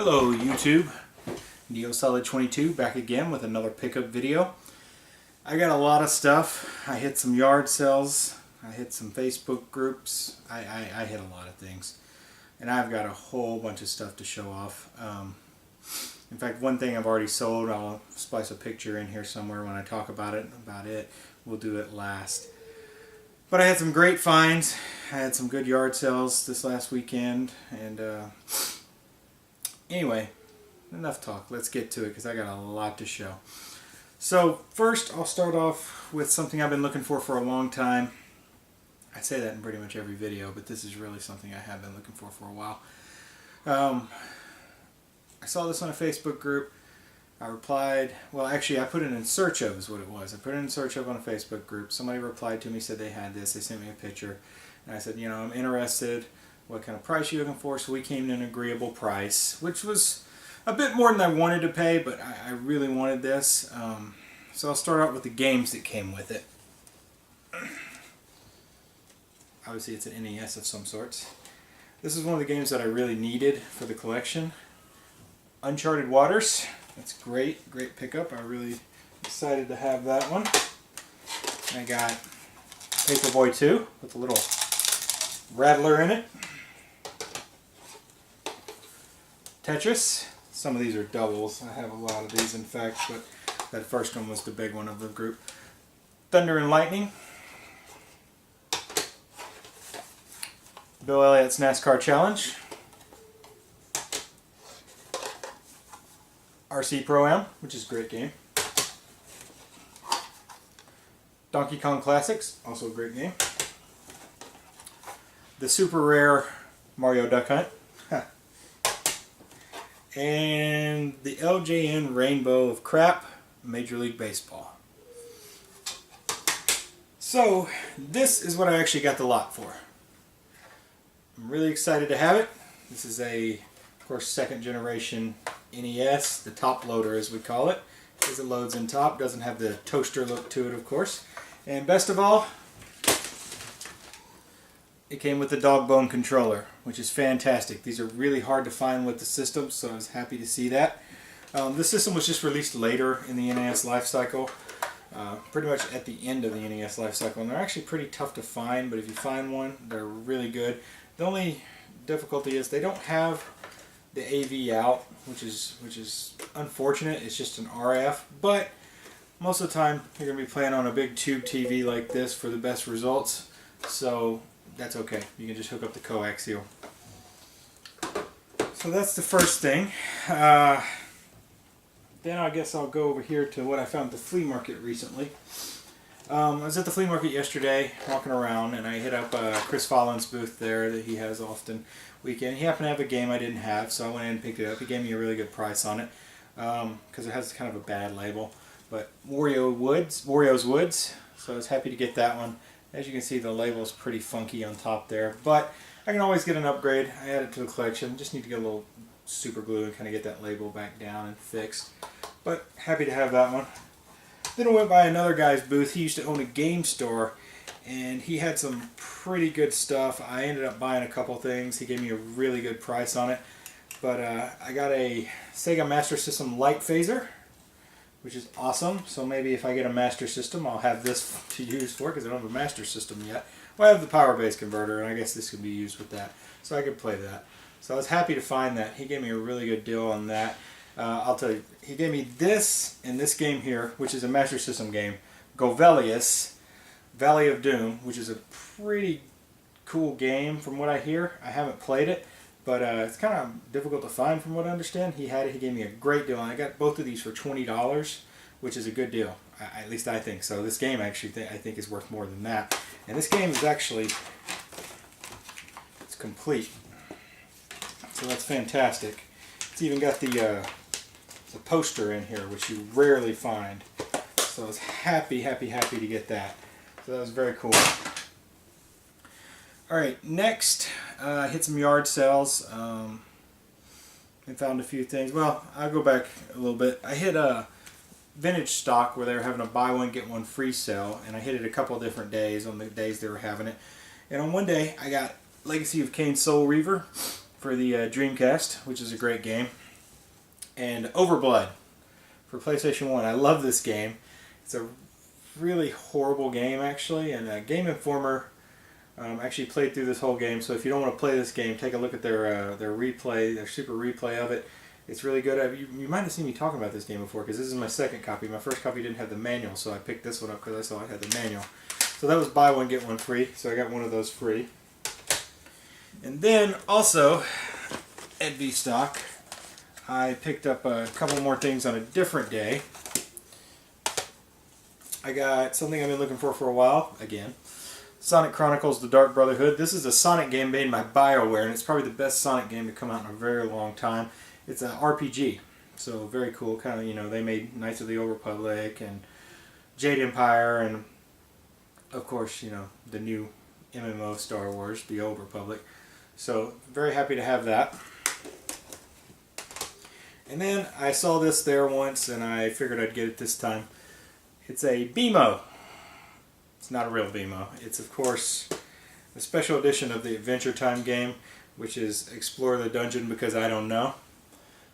Hello YouTube, Neosolid22 back again with another pickup video. I got a lot of stuff. I hit some yard sales, I hit some Facebook groups, I hit a lot of things. And I've got a whole bunch of stuff to show off. In fact, one thing I've already sold, I'll splice a picture in here somewhere when I talk about it. We'll do it last. But I had some great finds. I had some good yard sales this last weekend, and anyway, enough talk. Let's get to it because I got a lot to show. So first, I'll start off with something I've been looking for a long time. I say that in pretty much every video, but this is really something I have been looking for a while. I saw this on a Facebook group. I replied, well actually I put it in search of is what it was. I put it in search of on a Facebook group. Somebody replied to me, said they had this. They sent me a picture. And I said, you know, I'm interested. What kind of price are you looking for? So we came to an agreeable price, which was a bit more than I wanted to pay, but I really wanted this. So I'll start out with the games that came with it. Obviously it's an NES of some sorts. This is one of the games that I really needed for the collection. Uncharted Waters. That's great, great pickup. I'm really excited to have that one. And I got Paperboy 2 with a little rattler in it. Tetris. Some of these are doubles. I have a lot of these in fact, but that first one was the big one of the group. Thunder and Lightning. Bill Elliott's NASCAR Challenge. RC Pro-Am, which is a great game. Donkey Kong Classics, also a great game. The super rare Mario Duck Hunt. And the LJN Rainbow of Crap, Major League Baseball. So, this is what I actually got the lot for. I'm really excited to have it. This is a, of course, second generation NES, the top loader as we call it, because it loads in top, doesn't have the toaster look to it of course. And best of all, it came with the dog bone controller, which is fantastic. These are really hard to find with the system, so I was happy to see that. This system was just released later in the NES life cycle, pretty much at the end of the NES life cycle, and they're actually pretty tough to find, but if you find one, they're really good. The only difficulty is they don't have the AV out, which is unfortunate. It's just an RF, but most of the time you're going to be playing on a big tube TV like this for the best results, so that's okay. You can just hook up the coaxial. So that's the first thing. Then I guess I'll go over here to what I found at the flea market recently. I was at the flea market yesterday, walking around, and I hit up Chris Follin's booth there that he has often weekend. He happened to have a game I didn't have, so I went in and picked it up. He gave me a really good price on it, because it has kind of a bad label. But Wario's Woods, so I was happy to get that one. As you can see, the label is pretty funky on top there, but I can always get an upgrade. I add it to the collection. Just need to get a little super glue and kind of get that label back down and fixed. But happy to have that one. Then I went by another guy's booth. He used to own a game store, and he had some pretty good stuff. I ended up buying a couple things. He gave me a really good price on it. But I got a Sega Master System Light Phaser, which is awesome. So maybe if I get a Master System, I'll have this to use for it, because I don't have a Master System yet. Well, I have the power base converter, and I guess this could be used with that. So I could play that. So I was happy to find that. He gave me a really good deal on that. I'll tell you, he gave me this and this game here, which is a Master System game, Govelius, Valley of Doom, which is a pretty cool game from what I hear. I haven't played it, but it's kind of difficult to find from what I understand. He had it. He gave me a great deal, and I got both of these for $20, which is a good deal. At least I think so. This game actually I think is worth more than that. And this game is actually, it's complete. So that's fantastic. It's even got the poster in here, which you rarely find. So I was happy to get that. So that was very cool. Alright, next I hit some yard sales and found a few things. Well, I'll go back a little bit. I hit a vintage stock where they were having a buy one get one free sale, and I hit it a couple different days on the days they were having it. And on one day I got Legacy of Kain Soul Reaver for the Dreamcast, which is a great game. and Overblood for PlayStation 1. I love this game. It's a really horrible game, actually, and Game Informer actually played through this whole game. So if you don't want to play this game, take a look at their replay, their super replay of it. It's really good. You might have seen me talking about this game before, because this is my second copy. My first copy didn't have the manual, so I picked this one up because I saw it had the manual. So that was buy one, get one free, so I got one of those free. And then also, at V-Stock, I picked up a couple more things on a different day. I got something I've been looking for a while, again. Sonic Chronicles: The Dark Brotherhood. This is a Sonic game made by BioWare, and it's probably the best Sonic game to come out in a very long time. It's an RPG, so very cool. Kind of, you know, they made Knights of the Old Republic and Jade Empire, and of course, you know, the new MMO Star Wars, The Old Republic. So very happy to have that. And then I saw this there once, and I figured I'd get it this time. It's a BMO. It's not a real BMO. It's, of course, a special edition of the Adventure Time game, which is Explore the Dungeon Because I Don't Know.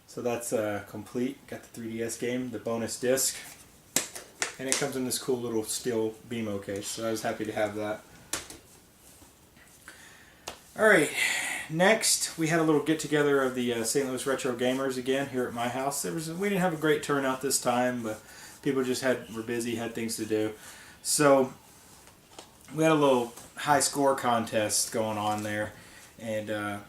So that's complete. Got the 3DS game, the bonus disc, and it comes in this cool little steel BMO case. So I was happy to have that. Alright, next we had a little get together of the St. Louis Retro Gamers again here at my house. We didn't have a great turnout this time, but people just were busy, had things to do. So we had a little high score contest going on there, and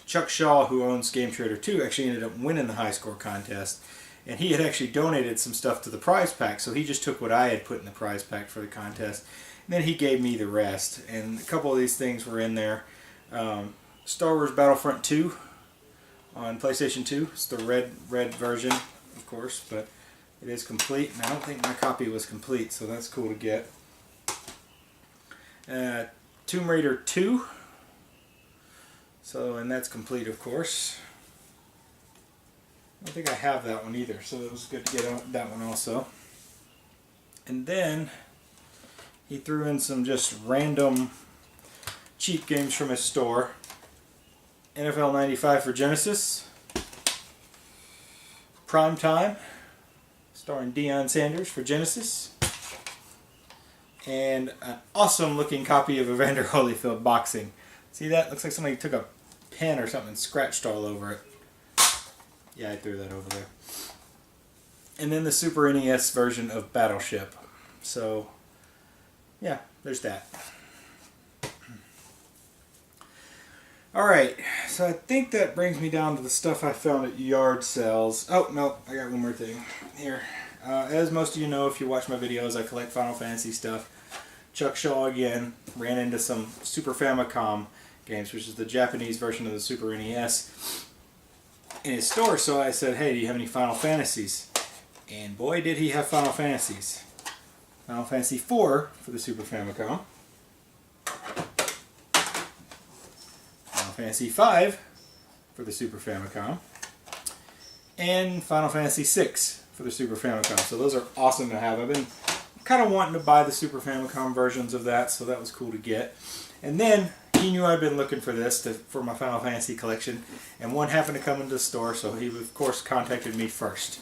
Chuck Shaw, who owns Game Trader 2, actually ended up winning the high score contest, and he had actually donated some stuff to the prize pack, so he just took what I had put in the prize pack for the contest, and then he gave me the rest. And a couple of these things were in there. Star Wars Battlefront 2 on PlayStation 2. It's the red version, of course, but it is complete, and I don't think my copy was complete, so that's cool to get. Tomb Raider 2. So, and that's complete, of course. I don't think I have that one either, so it was good to get that one also. And then he threw in some just random cheap games from his store. NFL 95 for Genesis. Prime Time, starring Deion Sanders for Genesis. And an awesome looking copy of Evander Holyfield Boxing. See that? Looks like somebody took a pen or something and scratched all over it. Yeah, I threw that over there. And then the Super NES version of Battleship. So, yeah, there's that. Alright, so I think that brings me down to the stuff I found at yard sales. Oh, no, I got one more thing here. As most of you know, if you watch my videos, I collect Final Fantasy stuff. Chuck Shaw, again, ran into some Super Famicom games, which is the Japanese version of the Super NES, in his store. So I said, hey, do you have any Final Fantasies? And boy, did he have Final Fantasies. Final Fantasy IV for the Super Famicom. Final Fantasy V for the Super Famicom. And Final Fantasy VI for the Super Famicom. So those are awesome to have. I've been kind of wanting to buy the Super Famicom versions of that, so that was cool to get. And then he knew I'd been looking for this for my Final Fantasy collection, and one happened to come into the store, so he of course contacted me first.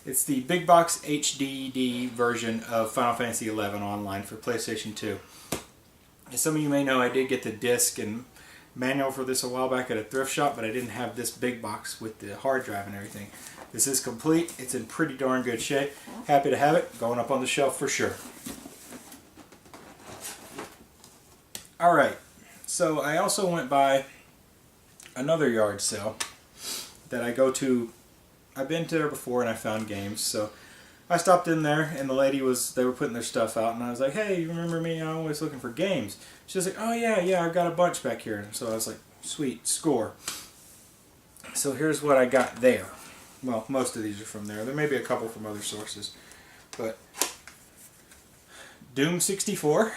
It's the big box HDD version of Final Fantasy XI Online for PlayStation 2. As some of you may know, I did get the disc and manual for this a while back at a thrift shop, but I didn't have this big box with the hard drive and everything. This is complete. It's in pretty darn good shape. Happy to have it. Going up on the shelf for sure. Alright, so I also went by another yard sale that I go to. I've been to there before and I found games, so I stopped in there and the lady they were putting their stuff out, and I was like, hey, you remember me? I'm always looking for games. She was like, oh yeah, I've got a bunch back here. So I was like, sweet, score. So here's what I got there. Well, most of these are from there. There may be a couple from other sources. But Doom 64.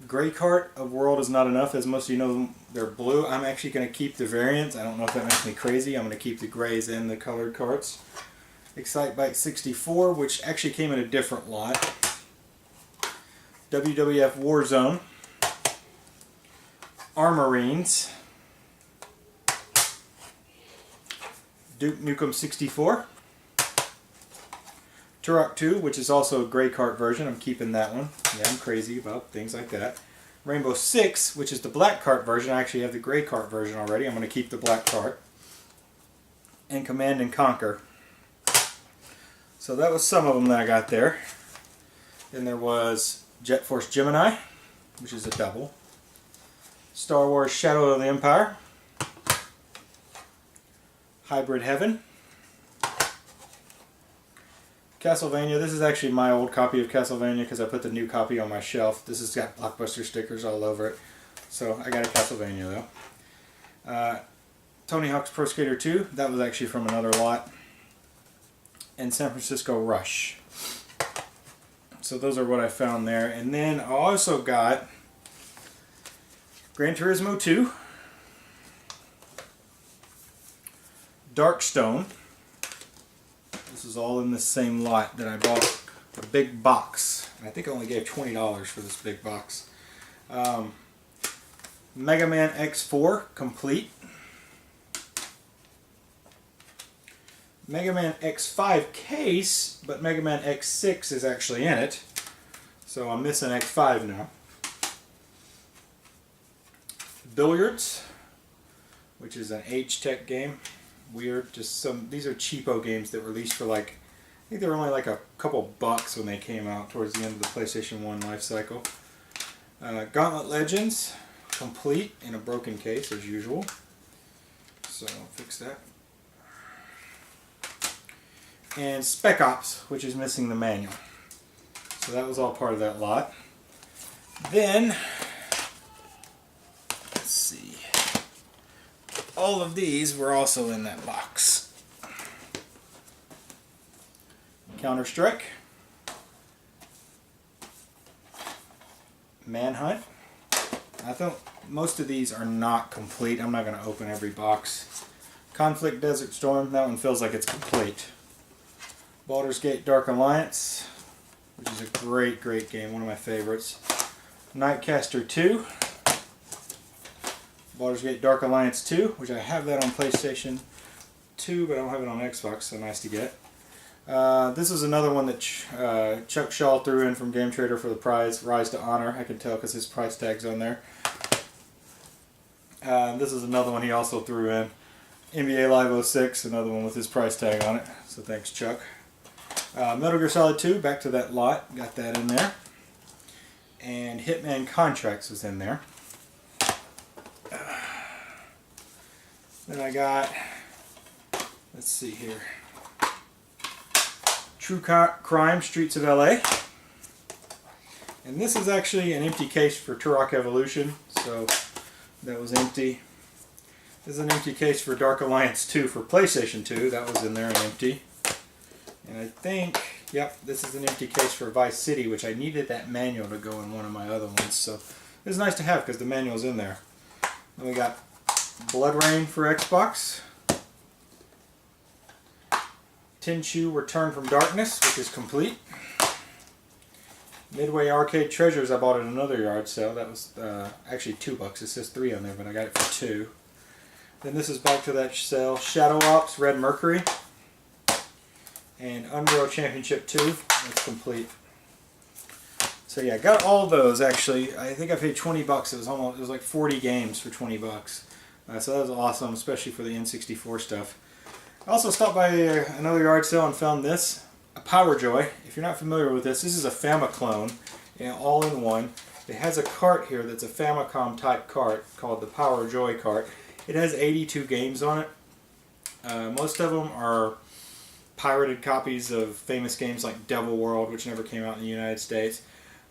Grey Cart of World Is Not Enough. As most of you know, they're blue. I'm actually going to keep the variants. I don't know if that makes me crazy. I'm going to keep the grays and the colored carts. Excitebike 64, which actually came in a different lot. WWF Warzone. Armorines. Duke Nukem 64. Turok 2, which is also a gray cart version. I'm keeping that one. Yeah, I'm crazy about things like that. Rainbow Six, which is the black cart version. I actually have the gray cart version already. I'm going to keep the black cart. And Command and Conquer. So that was some of them that I got there. Then there was Jet Force Gemini, which is a double. Star Wars Shadow of the Empire. Hybrid Heaven. Castlevania. This is actually my old copy of Castlevania because I put the new copy on my shelf. This has got Blockbuster stickers all over it. So I got a Castlevania though. Tony Hawk's Pro Skater 2. That was actually from another lot. And San Francisco Rush. So those are what I found there. And then I also got Gran Turismo 2. Darkstone. This is all in the same lot that I bought a big box. I think I only gave $20 for this big box. Mega Man X4 Complete. Mega Man X5 case, but Mega Man X6 is actually in it. So I'm missing X5 now. Billiards, which is an Age-Tech game. Weird, just some, these are cheapo games that were released for like, I think they were only like a couple bucks when they came out towards the end of the PlayStation 1 life cycle. Gauntlet Legends, complete in a broken case as usual. So I'll fix that. And Spec Ops, which is missing the manual. So that was all part of that lot. Then, let's see. All of these were also in that box. Counter-Strike. Manhunt. I thought most of these are not complete. I'm not going to open every box. Conflict Desert Storm. That one feels like it's complete. Baldur's Gate Dark Alliance, which is a great, great game. One of my favorites. Nightcaster 2. Baldur's Gate Dark Alliance 2, which I have that on PlayStation 2, but I don't have it on Xbox, so nice to get. This is another one that Chuck Shaw threw in from Game Trader for the prize, Rise to Honor. I can tell because his price tag's on there. This is another one he also threw in. NBA Live 06, another one with his price tag on it, so thanks Chuck. Metal Gear Solid 2, back to that lot, got that in there. And Hitman Contracts was in there. Then I got, let's see here, True Crime Streets of LA. And this is actually an empty case for Turok Evolution, so that was empty. This is an empty case for Dark Alliance 2 for PlayStation 2, that was in there and empty. And I think, yep, this is an empty case for Vice City, which I needed that manual to go in one of my other ones, so it's nice to have because the manual's in there. Then we got Blood Rain for Xbox. Tenchu Return from Darkness, which is complete. Midway Arcade Treasures I bought at another yard sale. That was actually $2. It says 3 on there, but I got it for 2. Then this is back to that sale. Shadow Ops Red Mercury. And Unreal Championship 2. That's complete. So yeah, I got all those actually. I think I paid $20. It was like 40 games for $20. So that was awesome, especially for the N64 stuff. I also stopped by another yard sale and found this, a Power Joy. If you're not familiar with this is a Famiclone, all in one. It has a cart here that's a Famicom type cart called the Power Joy cart. It has 82 games on it. Most of them are pirated copies of famous games like Devil World, which never came out in the United States.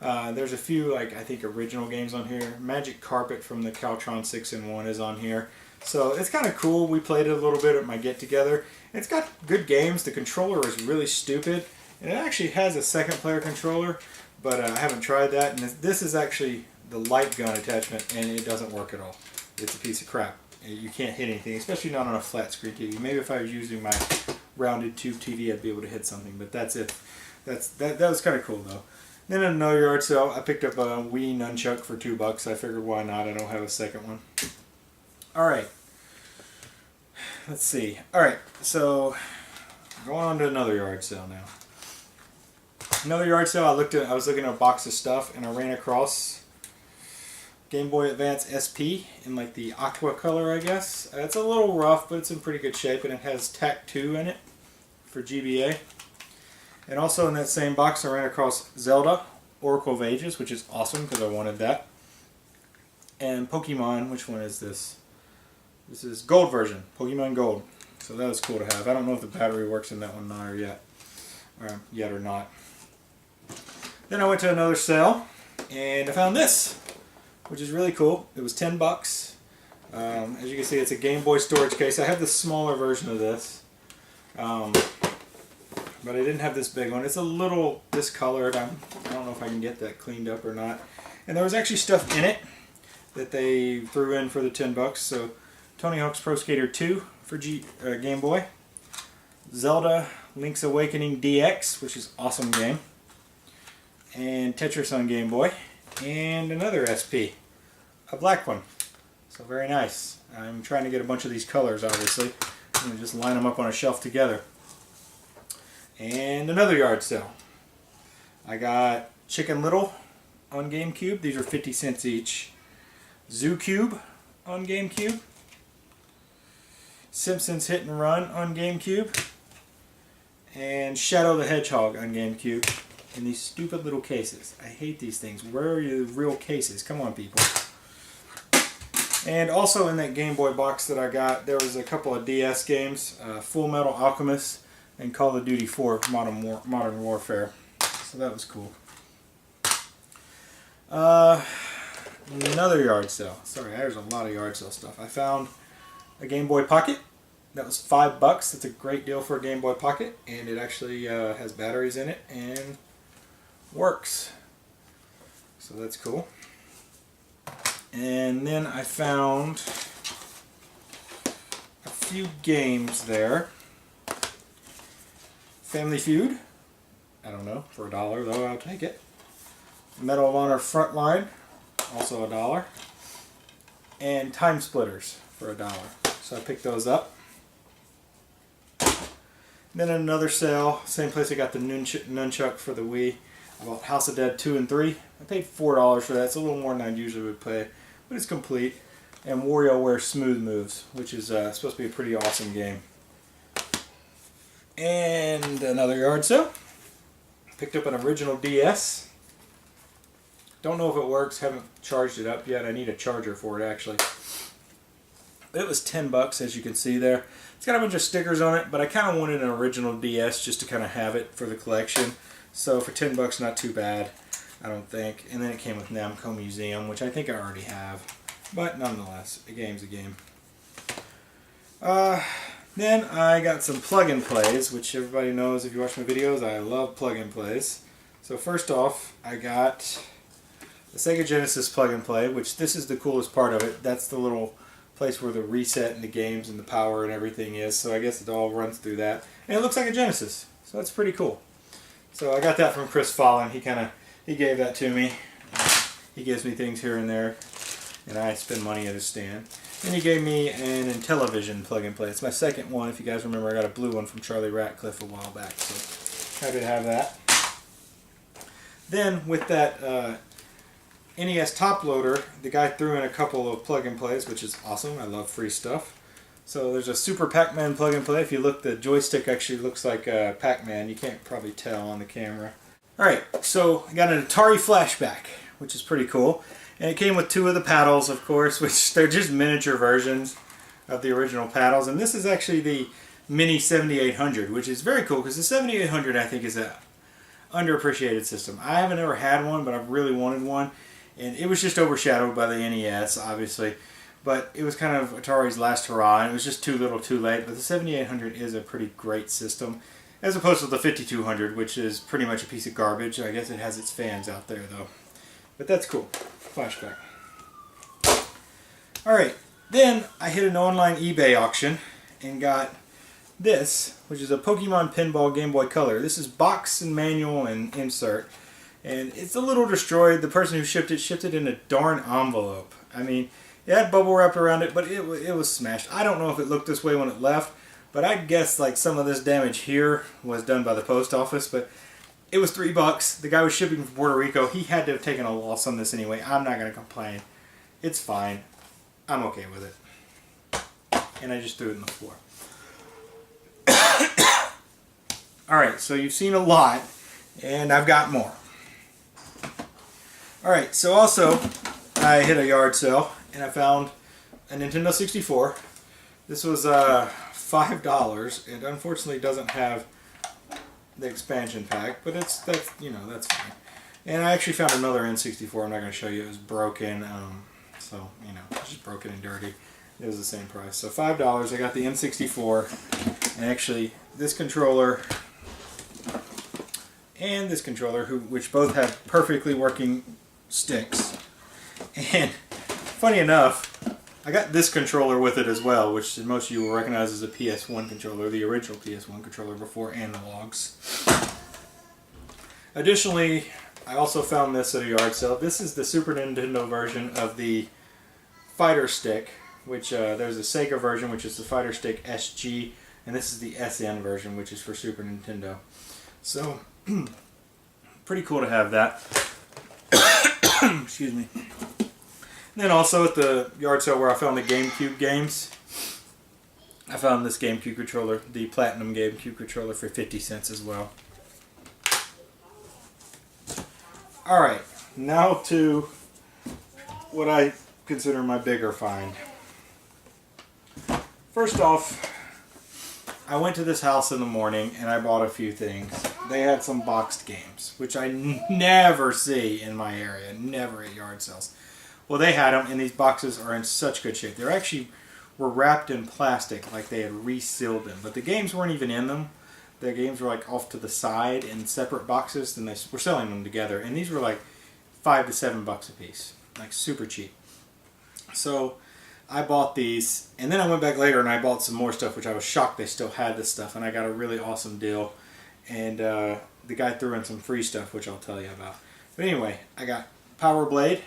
There's a few, like I think, original games on here. Magic Carpet from the Caltron 6-in-1 is on here. So it's kind of cool. We played it a little bit at my get-together. It's got good games. The controller is really stupid. And it actually has a second player controller, but I haven't tried that. And this is actually the light gun attachment, and it doesn't work at all. It's a piece of crap. You can't hit anything, especially not on a flat screen TV. Maybe if I was using my rounded tube TV, I'd be able to hit something, but that's it. That was kind of cool though. Then at another yard sale, I picked up a Wii nunchuck for $2. I figured why not? I don't have a second one. All right. let's see. Alright, so going on to another yard sale now. Another yard sale, I was looking at a box of stuff and I ran across Game Boy Advance SP in like the aqua color, I guess. It's a little rough, but it's in pretty good shape, and it has TAC 2 in it for GBA. And also in that same box, I ran across Zelda Oracle of Ages, which is awesome because I wanted that. And Pokemon, which one is this? This is Gold version, Pokemon Gold. So that was cool to have. I don't know if the battery works in that one yet or not. Then I went to another sale and I found this, which is really cool. It was 10 bucks. As you can see, it's a Game Boy storage case. I have the smaller version of this, but I didn't have this big one. It's a little discolored. I don't know if I can get that cleaned up or not. And there was actually stuff in it that they threw in for the 10 bucks. So Tony Hawk's Pro Skater 2 for Game Boy, Zelda Link's Awakening DX, which is an awesome game, and Tetris on Game Boy, and another SP, a black one. So very nice. I'm trying to get a bunch of these colors, obviously, and just line them up on a shelf together. And another yard sale. I got Chicken Little on GameCube. These are 50 cents each. Zoo Cube on GameCube. Simpsons Hit and Run on GameCube. And Shadow the Hedgehog on GameCube. In these stupid little cases. I hate these things. Where are your real cases? Come on, people. And also in that Game Boy box that I got, there was a couple of DS games. Full Metal Alchemist and Call of Duty 4 Modern Warfare. So that was cool. Another yard sale. Sorry, there's a lot of yard sale stuff. I found a Game Boy Pocket. That was 5 bucks. It's a great deal for a Game Boy Pocket, and it actually has batteries in it and works. So that's cool. And then I found a few games there. Family Feud. I don't know, for $1 though, I'll take it. Medal of Honor Frontline, also $1. And Time Splitters for $1. So I picked those up. Then in another sale, same place I got the nunchuck for the Wii. I bought House of Dead 2 and 3. I paid $4 for that. It's a little more than I usually would pay, but it's complete. And WarioWare Smooth Moves, which is supposed to be a pretty awesome game. And another yard sale. Picked up an original DS. Don't know if it works. Haven't charged it up yet. I need a charger for it actually. It was 10 bucks, as you can see there. It's got a bunch of stickers on it, but I kind of wanted an original DS just to kind of have it for the collection. So for 10 bucks, not too bad, I don't think. And then it came with Namco Museum, which I think I already have. But nonetheless, a game's a game. Then I got some plug-and-plays, which everybody knows if you watch my videos, I love plug-and-plays. So first off, I got the Sega Genesis plug-and-play, which this is the coolest part of it. That's the little place where the reset and the games and the power and everything is. So I guess it all runs through that. And it looks like a Genesis, so that's pretty cool. So I got that from Chris Fallon. He gave that to me. He gives me things here and there, and I spend money at his stand. And he gave me an Intellivision plug-and-play. It's my second one. If you guys remember, I got a blue one from Charlie Ratcliffe a while back. So happy to have that. Then with that NES top loader, the guy threw in a couple of plug-and-plays, which is awesome. I love free stuff. So there's a Super Pac-Man plug-and-play. If you look, the joystick actually looks like Pac-Man. You can't probably tell on the camera. Alright, so I got an Atari Flashback, which is pretty cool. And it came with 2 of the paddles, of course, which they're just miniature versions of the original paddles. And this is actually the Mini 7800, which is very cool because the 7800 I think is a underappreciated system. I haven't ever had one, but I've really wanted one. And it was just overshadowed by the NES, obviously. But it was kind of Atari's last hurrah, and it was just too little too late. But the 7800 is a pretty great system, as opposed to the 5200, which is pretty much a piece of garbage. I guess it has its fans out there, though. But that's cool. Flashback. Alright, then I hit an online eBay auction and got this, which is a Pokemon Pinball Game Boy Color. This is box and manual and insert. And it's a little destroyed. The person who shipped it in a darn envelope. I mean, It had bubble wrapped around it, but it was smashed. I don't know if it looked this way when it left, but I guess like some of this damage here was done by the post office, but it was $3. The guy was shipping from Puerto Rico. He had to have taken a loss on this anyway. I'm not going to complain. It's fine. I'm okay with it. And I just threw it in the floor. Alright, so you've seen a lot, and I've got more. Alright, so also, I hit a yard sale, and I found a Nintendo 64. This was $5. It unfortunately doesn't have the expansion pack, but that's fine. And I actually found another N64. I'm not going to show you. It was broken, so it's just broken and dirty. It was the same price. So $5. I got the N64, and actually this controller and this controller, which both have perfectly working sticks. And funny enough, I got this controller with it as well, which most of you will recognize as a PS1 controller, the original PS1 controller before analogs. Additionally, I also found this at a yard sale. This is the Super Nintendo version of the Fighter Stick, which there's a Sega version, which is the Fighter Stick SG, and this is the SN version, which is for Super Nintendo. So, pretty cool to have that. Excuse me. And then also at the yard sale where I found the GameCube games, I found this GameCube controller, the Platinum GameCube controller, for 50 cents as well. Alright, now to what I consider my bigger find. First off, I went to this house in the morning and I bought a few things. They had some boxed games, which I never see in my area, never at yard sales. Well, they had them, and these boxes are in such good shape. They actually were wrapped in plastic, like they had resealed them. But the games weren't even in them. The games were like off to the side in separate boxes, and they were selling them together. And these were like $5 to $7 a piece, like super cheap. So I bought these, and then I went back later and I bought some more stuff, which I was shocked they still had this stuff, and I got a really awesome deal. And the guy threw in some free stuff, which I'll tell you about. But anyway, I got Power Blade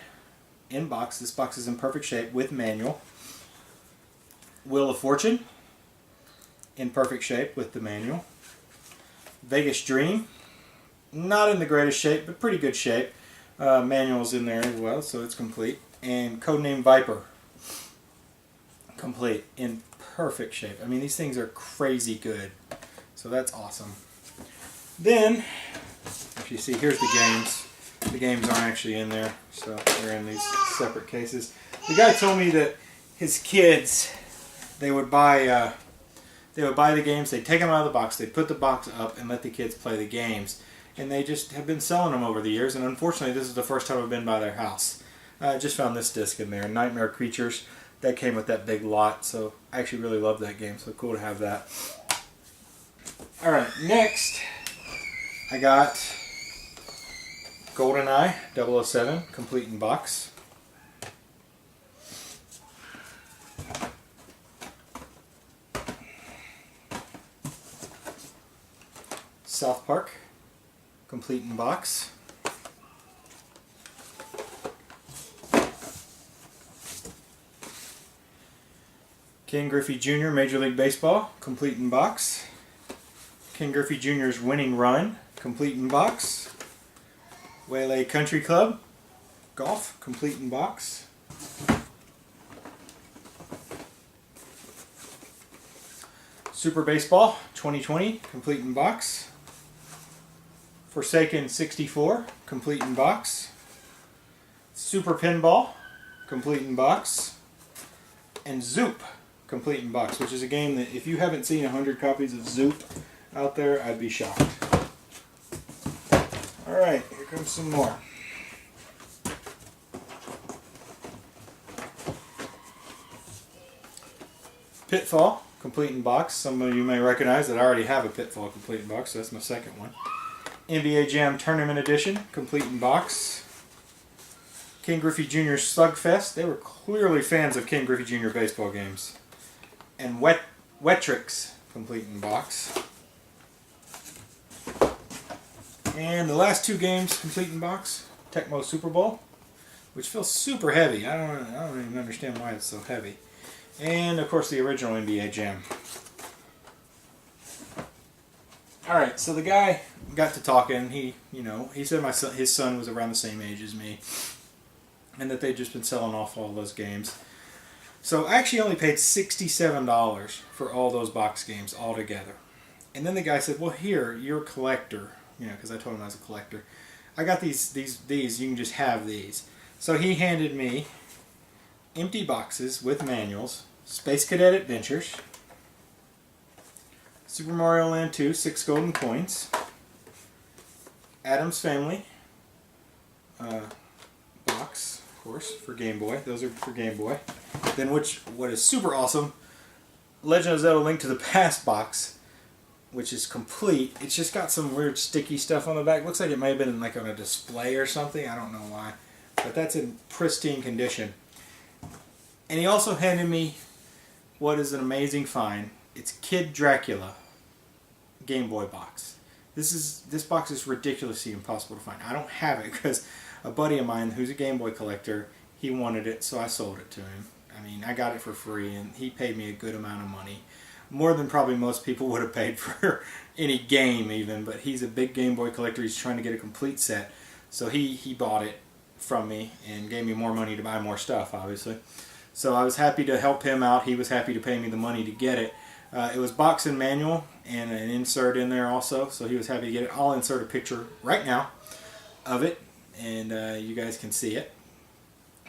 in box. This box is in perfect shape with manual. Wheel of Fortune in perfect shape with the manual. Vegas Dream, not in the greatest shape, but pretty good shape. Manual's in there as well, so it's complete. And Codename Viper, complete, in perfect shape. I mean, these things are crazy good, so that's awesome. Then, if you see, here's the games. The games aren't actually in there, so they're in these separate cases. The guy told me that his kids, they would buy the games, they'd take them out of the box, they'd put the box up and let the kids play the games. And they just have been selling them over the years, and unfortunately this is the first time I've been by their house. I just found this disc in there, Nightmare Creatures. That came with that big lot, so I actually really love that game, so cool to have that. Alright, next I got GoldenEye 007, complete in box. South Park, complete in box. Ken Griffey Jr. Major League Baseball, complete in box. Ken Griffey Jr.'s Winning Run, complete in box. Waylay Country Club, Golf, complete in box. Super Baseball 2020, complete in box. Forsaken 64, complete in box. Super Pinball, complete in box. And Zoop, complete in box, which is a game that if you haven't seen 100 copies of Zoop out there, I'd be shocked. Alright, here comes some more. Pitfall, complete in box. Some of you may recognize that I already have a Pitfall complete in box, so that's my second one. NBA Jam Tournament Edition, complete in box. Ken Griffey Jr. Slugfest. They were clearly fans of Ken Griffey Jr. baseball games. And Wetrix, complete in box. And the last two games complete in box. Tecmo Super Bowl. which feels super heavy. I don't even understand why it's so heavy. And of course the original NBA Jam. Alright, so the guy got to talking. He said his son was around the same age as me, and that they'd just been selling off all those games. So I actually only paid $67 for all those box games altogether. And then the guy said, well, here, you're a collector. Because I told him I was a collector. I got these, you can just have these. So he handed me empty boxes with manuals, Space Cadet Adventures, Super Mario Land 2, 6 golden coins, Addams Family box, of course, for Game Boy. Those are for Game Boy. Then what is super awesome, Legend of Zelda Link to the Past box, which is complete. It's just got some weird sticky stuff on the back. Looks like it may have been like on a display or something. I don't know why. But that's in pristine condition. And he also handed me what is an amazing find. It's Kid Dracula Game Boy box. This box is ridiculously impossible to find. I don't have it because a buddy of mine who's a Game Boy collector, he wanted it, so I sold it to him. I mean, I got it for free, and he paid me a good amount of money. More than probably most people would have paid for any game even, but he's a big Game Boy collector. He's trying to get a complete set. So he bought it from me and gave me more money to buy more stuff, obviously. So I was happy to help him out. He was happy to pay me the money to get it. It was box and manual and an insert in there also, so he was happy to get it. I'll insert a picture right now of it, and you guys can see it.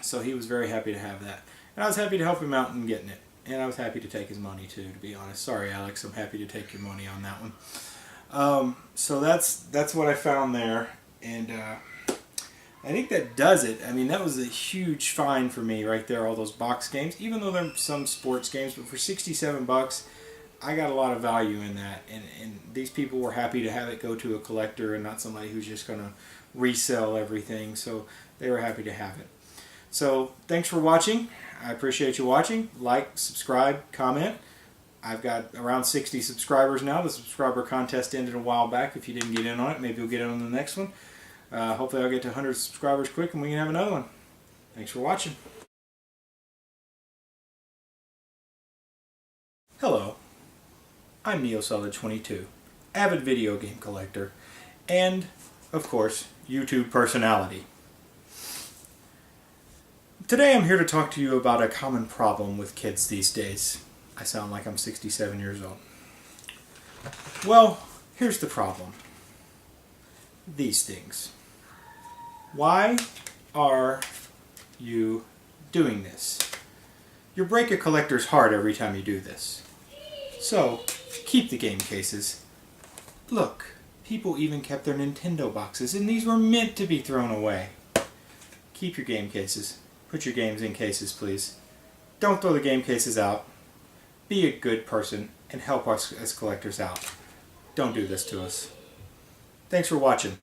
So he was very happy to have that. And I was happy to help him out in getting it. And I was happy to take his money too, to be honest. Sorry, Alex, I'm happy to take your money on that one. So that's what I found there. And I think that does it. I mean, that was a huge find for me right there, all those box games. Even though they're some sports games, but for 67 bucks, I got a lot of value in that. And these people were happy to have it go to a collector and not somebody who's just going to resell everything. So they were happy to have it. So thanks for watching. I appreciate you watching. Like, subscribe, comment. I've got around 60 subscribers now. The subscriber contest ended a while back. If you didn't get in on it, maybe you'll get in on the next one. Hopefully I'll get to 100 subscribers quick and we can have another one. Thanks for watching. Hello. I'm Neosolid22, avid video game collector, and, of course, YouTube personality. Today I'm here to talk to you about a common problem with kids these days. I sound like I'm 67 years old. Well, here's the problem. These things. Why are you doing this? You break a collector's heart every time you do this. So, keep the game cases. Look, people even kept their Nintendo boxes, and these were meant to be thrown away. Keep your game cases. Put your games in cases, please. Don't throw the game cases out. Be a good person and help us as collectors out. Don't do this to us. Thanks for watching.